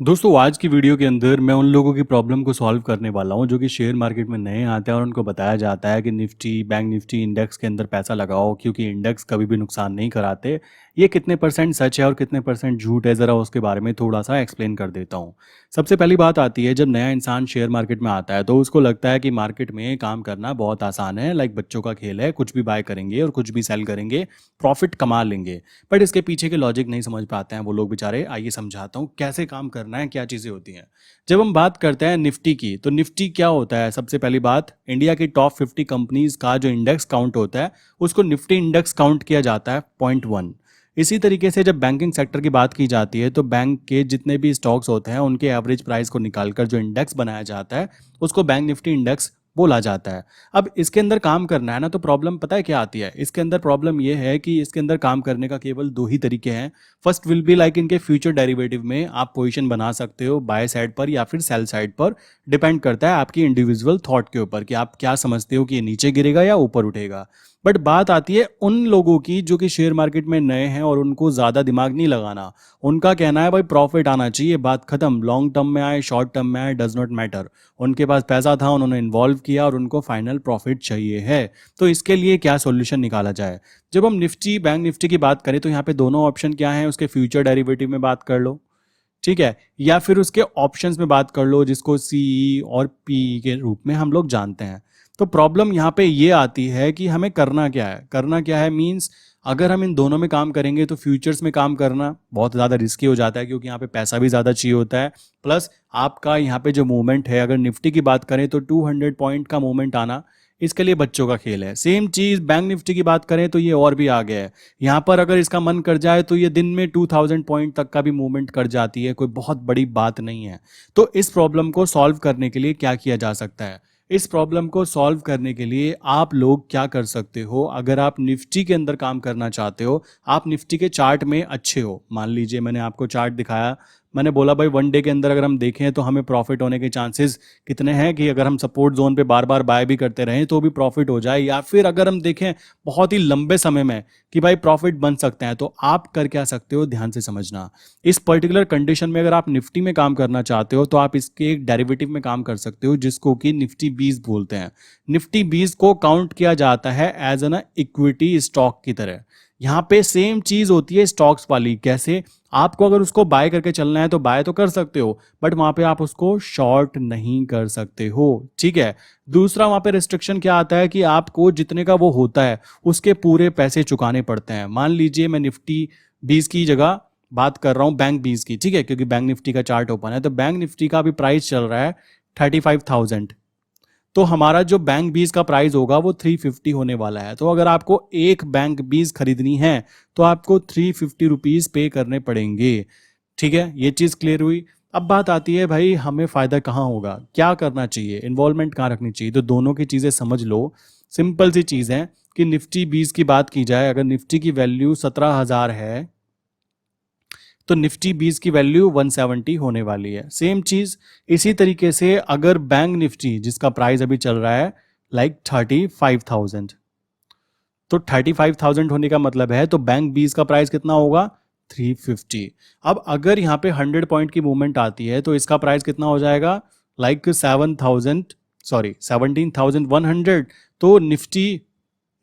दोस्तों आज की वीडियो के अंदर मैं उन लोगों की प्रॉब्लम को सॉल्व करने वाला हूं जो कि शेयर मार्केट में नए आते हैं और उनको बताया जाता है कि निफ्टी बैंक निफ्टी इंडेक्स के अंदर पैसा लगाओ क्योंकि इंडेक्स कभी भी नुकसान नहीं कराते। ये कितने परसेंट सच है और कितने परसेंट झूठ है, ज़रा उसके बारे में थोड़ा सा एक्सप्लेन कर देता हूं। सबसे पहली बात आती है, जब नया इंसान शेयर मार्केट में आता है तो उसको लगता है कि मार्केट में काम करना बहुत आसान है, लाइक बच्चों का खेल है, कुछ भी बाय करेंगे और कुछ भी सेल करेंगे, प्रॉफिट कमा लेंगे। बट इसके पीछे के लॉजिक नहीं समझ पाते हैं वो लोग बेचारे। आइए समझाता हूँ कैसे काम करना है, क्या चीज़ें होती हैं। जब हम बात करते हैं निफ्टी की, तो निफ्टी क्या होता है? सबसे पहली बात, इंडिया की टॉप 50 कंपनीज का जो इंडेक्स काउंट होता है उसको निफ्टी इंडेक्स काउंट किया जाता है, पॉइंट वन। इसी तरीके से जब बैंकिंग सेक्टर की बात की जाती है तो बैंक के जितने भी स्टॉक्स होते हैं उनके एवरेज प्राइस को निकालकर जो इंडेक्स बनाया जाता है उसको बैंक निफ्टी इंडेक्स बोला जाता है। अब इसके अंदर काम करना है ना, तो प्रॉब्लम पता है क्या आती है? इसके अंदर प्रॉब्लम ये है कि इसके अंदर काम करने का केवल दो ही तरीके हैं। फर्स्ट विल बी लाइक, इनके फ्यूचर डेरिवेटिव में आप पोजीशन बना सकते हो बाय साइड पर या फिर सेल साइड पर। डिपेंड करता है आपकी इंडिविजुअल थॉट के ऊपर कि आप क्या समझते हो कि ये नीचे गिरेगा या ऊपर उठेगा। बट बात आती है उन लोगों की जो कि शेयर मार्केट में नए हैं और उनको ज़्यादा दिमाग नहीं लगाना। उनका कहना है भाई प्रॉफिट आना चाहिए, बात खत्म। लॉन्ग टर्म में आए शॉर्ट टर्म में आए, डज नॉट मैटर। उनके पास पैसा था, उन्होंने इन्वॉल्व किया और उनको फाइनल प्रॉफिट चाहिए है। तो इसके लिए क्या सॉल्यूशन निकाला जाए? जब हम निफ्टी बैंक निफ्टी की बात करें तो यहाँ पे दोनों ऑप्शन क्या है, उसके फ्यूचर डेरिवेटिव में बात कर लो, ठीक है, या फिर उसके ऑप्शंस में बात कर लो जिसको सीई और पी के रूप में हम लोग जानते हैं। तो प्रॉब्लम यहाँ पे ये आती है कि हमें करना क्या है। करना क्या है मींस, अगर हम इन दोनों में काम करेंगे तो फ्यूचर्स में काम करना बहुत ज़्यादा रिस्की हो जाता है क्योंकि यहाँ पे पैसा भी ज़्यादा चाहिए होता है। प्लस आपका यहाँ पे जो मूवमेंट है, अगर निफ्टी की बात करें तो 200 पॉइंट का मूवमेंट आना इसके लिए बच्चों का खेल है। सेम चीज़ बैंक निफ्टी की बात करें तो ये और भी आगे है। यहाँ पर अगर इसका मन कर जाए तो ये दिन में 2000 पॉइंट तक का भी मूवमेंट कर जाती है, कोई बहुत बड़ी बात नहीं है। तो इस प्रॉब्लम को सॉल्व करने के लिए क्या किया जा सकता है? इस प्रॉब्लम को सॉल्व करने के लिए आप लोग क्या कर सकते हो, अगर आप निफ्टी के अंदर काम करना चाहते हो, आप निफ्टी के चार्ट में अच्छे हो। मान लीजिए मैंने आपको चार्ट दिखाया, मैंने बोला भाई वन डे के अंदर अगर हम देखें तो हमें प्रॉफिट होने के चांसेस कितने हैं कि अगर हम सपोर्ट जोन पे बार बार बाय भी करते रहें तो भी प्रॉफिट हो जाए, या फिर अगर हम देखें बहुत ही लंबे समय में कि भाई प्रॉफिट बन सकते हैं, तो आप कर क्या सकते हो, ध्यान से समझना। इस पर्टिकुलर कंडीशन में अगर आप निफ्टी में काम करना चाहते हो तो आप इसके एक डेरिवेटिव में काम कर सकते हो जिसको कि निफ्टी 20 बोलते हैं। निफ्टी 20 को काउंट किया जाता है एज एन इक्विटी स्टॉक की तरह। यहाँ पे सेम चीज होती है स्टॉक्स वाली। कैसे? आपको अगर उसको बाय करके चलना है तो बाय तो कर सकते हो, बट वहां पे आप उसको शॉर्ट नहीं कर सकते हो, ठीक है। दूसरा वहां पे रिस्ट्रिक्शन क्या आता है कि आपको जितने का वो होता है उसके पूरे पैसे चुकाने पड़ते हैं। मान लीजिए मैं निफ्टी 20 की जगह बात कर रहा हूं बैंक 20 की, ठीक है, क्योंकि बैंक निफ्टी का चार्ट ओपन है। तो बैंक निफ्टी का अभी प्राइस चल रहा है 35,000। तो हमारा जो बैंक बीज का प्राइस होगा वो 350 होने वाला है। तो अगर आपको एक बैंक बीज खरीदनी है तो आपको 350 रुपीज पे करने पड़ेंगे, ठीक है। ये चीज क्लियर हुई। अब बात आती है भाई हमें फायदा कहाँ होगा, क्या करना चाहिए, इन्वॉल्वमेंट कहाँ रखनी चाहिए। तो दोनों की चीजें समझ लो। सिंपल सी चीज है कि निफ्टी 20 की बात की जाए, अगर निफ्टी की वैल्यू 17,000 है तो निफ्टी 20 की वैल्यू 170 होने वाली है। सेम चीज इसी तरीके से अगर बैंक निफ्टी जिसका प्राइस अभी चल रहा है लाइक 35,000, तो 35,000 होने का मतलब है तो बैंक 20 का प्राइस कितना होगा, 350। अब अगर यहाँ पे 100 पॉइंट की मूवमेंट आती है तो इसका प्राइस कितना हो जाएगा, लाइक 7,000, सॉरी 17,100। तो निफ्टी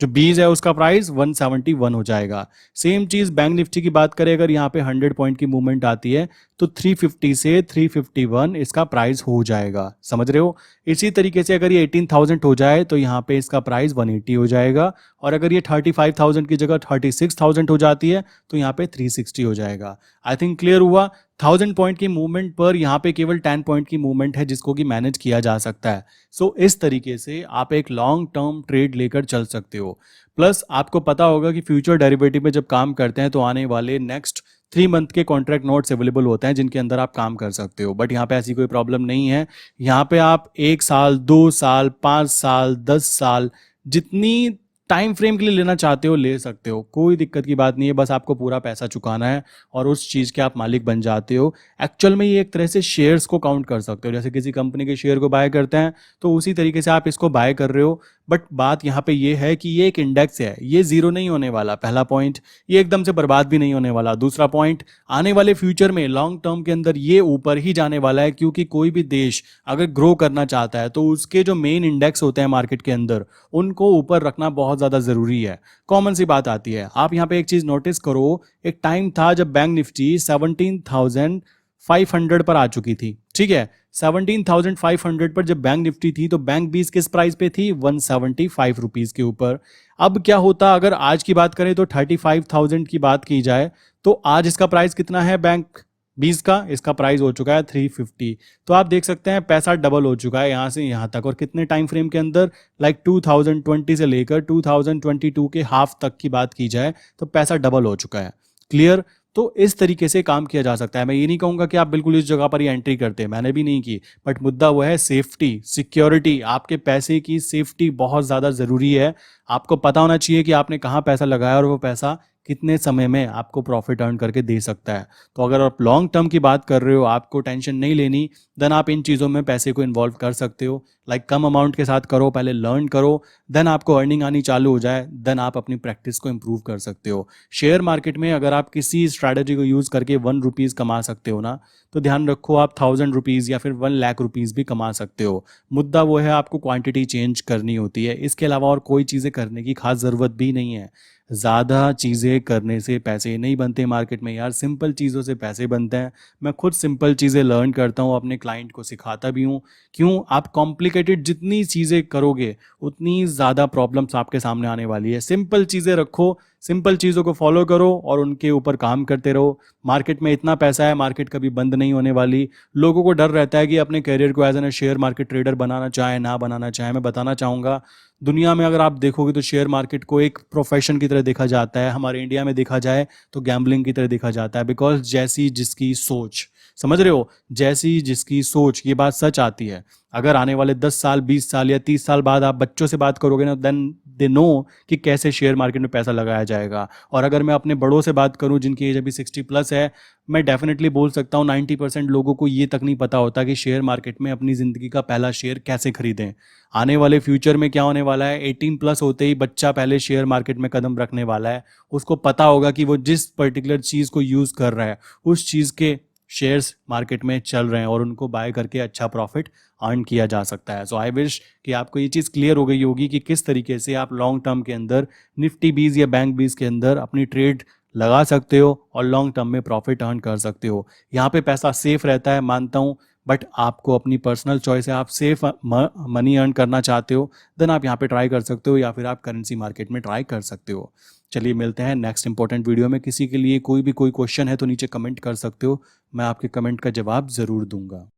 जो बीज है उसका प्राइस 171 हो जाएगा। सेम चीज बैंक निफ्टी की बात करें, अगर यहाँ पे 100 पॉइंट की मूवमेंट आती है तो 350 से 351 इसका प्राइस हो जाएगा, समझ रहे हो। इसी तरीके से अगर ये 18,000 हो जाए तो यहाँ पे इसका प्राइस 180 हो जाएगा, और अगर ये 35,000 की जगह 36,000 हो जाती है तो यहाँ पे 360 हो जाएगा। आई थिंक क्लियर हुआ। 1000 पॉइंट की मूवमेंट पर यहाँ पे केवल 10 पॉइंट की मूवमेंट है जिसको कि मैनेज किया जा सकता है। सो इस तरीके से आप एक लॉन्ग टर्म ट्रेड लेकर चल सकते हो। प्लस आपको पता होगा कि फ्यूचर डेरिवेटिव में जब काम करते हैं तो आने वाले नेक्स्ट 3 मंथ के कॉन्ट्रैक्ट नोट्स अवेलेबल होते हैं जिनके अंदर आप काम कर सकते हो। बट यहाँ पे ऐसी कोई प्रॉब्लम नहीं है। यहाँ पे आप 1 साल 2 साल 5 साल 10 साल जितनी टाइम फ्रेम के लिए लेना चाहते हो ले सकते हो, कोई दिक्कत की बात नहीं है, बस आपको पूरा पैसा चुकाना है और उस चीज़ के आप मालिक बन जाते हो। एक्चुअल में ये एक तरह से शेयर्स को काउंट कर सकते हो, जैसे किसी कंपनी के शेयर को बाय करते हैं तो उसी तरीके से आप इसको बाय कर रहे हो। बट बात यहाँ पे ये है कि ये एक इंडेक्स है, ये जीरो नहीं होने वाला, पहला पॉइंट। ये एकदम से बर्बाद भी नहीं होने वाला, दूसरा पॉइंट। आने वाले फ्यूचर में लॉन्ग टर्म के अंदर ये ऊपर ही जाने वाला है, क्योंकि कोई भी देश अगर ग्रो करना चाहता है तो उसके जो मेन इंडेक्स होते हैं मार्केट के अंदर उनको ऊपर रखना बहुत ज़्यादा ज़रूरी है। कॉमन सी बात आती है। आप यहाँ पे एक चीज़ नोटिस करो, एक टाइम था जब बैंक निफ्टी 17,500 पर आ चुकी थी, ठीक है। 17,500 पर जब बैंक निफ्टी थी तो बैंक बीस किस प्राइस पे थी, 175 रुपीज़ के ऊपर। अब क्या होता अगर आज की बात करें तो 35,000 की बात की जाए तो आज इसका प्राइस कितना है, बैंक 20 का इसका प्राइस हो चुका है 350। तो आप देख सकते हैं पैसा डबल हो चुका है यहाँ से यहाँ तक, और कितने टाइम फ्रेम के अंदर, लाइक 2020 से लेकर 2022 के हाफ तक की बात की जाए तो पैसा डबल हो चुका है। क्लियर। तो इस तरीके से काम किया जा सकता है। मैं ये नहीं कहूंगा कि आप बिल्कुल इस जगह पर ही एंट्री करते हैं, मैंने भी नहीं की, बट मुद्दा वो है सेफ्टी, सिक्योरिटी। आपके पैसे की सेफ्टी बहुत ज़्यादा ज़रूरी है। आपको पता होना चाहिए कि आपने कहाँ पैसा लगाया और वो पैसा कितने समय में आपको प्रॉफिट अर्न करके दे सकता है। तो अगर आप लॉन्ग टर्म की बात कर रहे हो, आपको टेंशन नहीं लेनी, देन आप इन चीज़ों में पैसे को इन्वॉल्व कर सकते हो। लाइक कम अमाउंट के साथ करो, पहले लर्न करो, देन आपको अर्निंग आनी चालू हो जाए, देन आप अपनी प्रैक्टिस को इम्प्रूव कर सकते हो। शेयर मार्केट में अगर आप किसी स्ट्रैटेजी को यूज़ करके 1 रुपीज़ कमा सकते हो ना, तो ध्यान रखो आप 1000 रुपीज़ या फिर 1 लाख रुपीज़ भी कमा सकते हो। मुद्दा वो है आपको क्वांटिटी चेंज करनी होती है, इसके अलावा और कोई चीज़ें करने की खास ज़रूरत भी नहीं है। ज़्यादा चीज़ें करने से पैसे नहीं बनते मार्केट में यार, सिंपल चीज़ों से पैसे बनते हैं। मैं खुद सिंपल चीज़ें लर्न करता हूँ, अपने क्लाइंट को सिखाता भी हूँ। क्यों, आप कॉम्प्लिकेटेड जितनी चीज़ें करोगे उतनी ज़्यादा प्रॉब्लम्स आपके सामने आने वाली है। सिंपल चीज़ें रखो, सिंपल चीज़ों को फॉलो करो और उनके ऊपर काम करते रहो। मार्केट में इतना पैसा है, मार्केट कभी बंद नहीं होने वाली। लोगों को डर रहता है कि अपने करियर को as an share market trader बनाना चाहे ना बनाना चाहे। मैं बताना चाहूँगा, दुनिया में अगर आप देखोगे तो शेयर मार्केट को एक प्रोफेशन की तरह देखा जाता है। हमारे इंडिया में देखा जाए तो गैम्बलिंग की तरह देखा जाता है, बिकॉज जैसी जिसकी सोच, समझ रहे हो, जैसी जिसकी सोच, ये बात सच आती है। अगर आने वाले 10 साल 20 साल या 30 साल बाद आप बच्चों से बात करोगे ना, देन दे नो कि कैसे शेयर मार्केट में पैसा लगाया जाएगा। और अगर मैं अपने बड़ों से बात करूं जिनकी एज अभी 60+ है, मैं डेफिनेटली बोल सकता हूं 90% लोगों को ये तक नहीं पता होता कि शेयर मार्केट में अपनी ज़िंदगी का पहला शेयर कैसे खरीदें। आने वाले फ्यूचर में क्या होने वाला है, 18+ होते ही बच्चा पहले शेयर मार्केट में कदम रखने वाला है। उसको पता होगा कि वो जिस पर्टिकुलर चीज़ को यूज़ कर रहा है उस चीज़ के शेयर्स मार्केट में चल रहे हैं और उनको बाय करके अच्छा प्रॉफिट अर्न किया जा सकता है। सो आई विश कि आपको ये चीज़ क्लियर हो गई होगी कि किस तरीके से आप लॉन्ग टर्म के अंदर निफ्टी 20 या बैंक 20 के अंदर अपनी ट्रेड लगा सकते हो और लॉन्ग टर्म में प्रॉफिट अर्न कर सकते हो। यहाँ पे पैसा सेफ रहता है, मानता हूँ, बट आपको अपनी पर्सनल चॉइस है। आप सेफ मनी अर्न करना चाहते हो, देन आप यहाँ पे ट्राई कर सकते हो, या फिर आप करेंसी मार्केट में ट्राई कर सकते हो। चलिए मिलते हैं नेक्स्ट इंपॉर्टेंट वीडियो में। किसी के लिए कोई भी कोई क्वेश्चन है तो नीचे कमेंट कर सकते हो, मैं आपके कमेंट का जवाब ज़रूर दूंगा।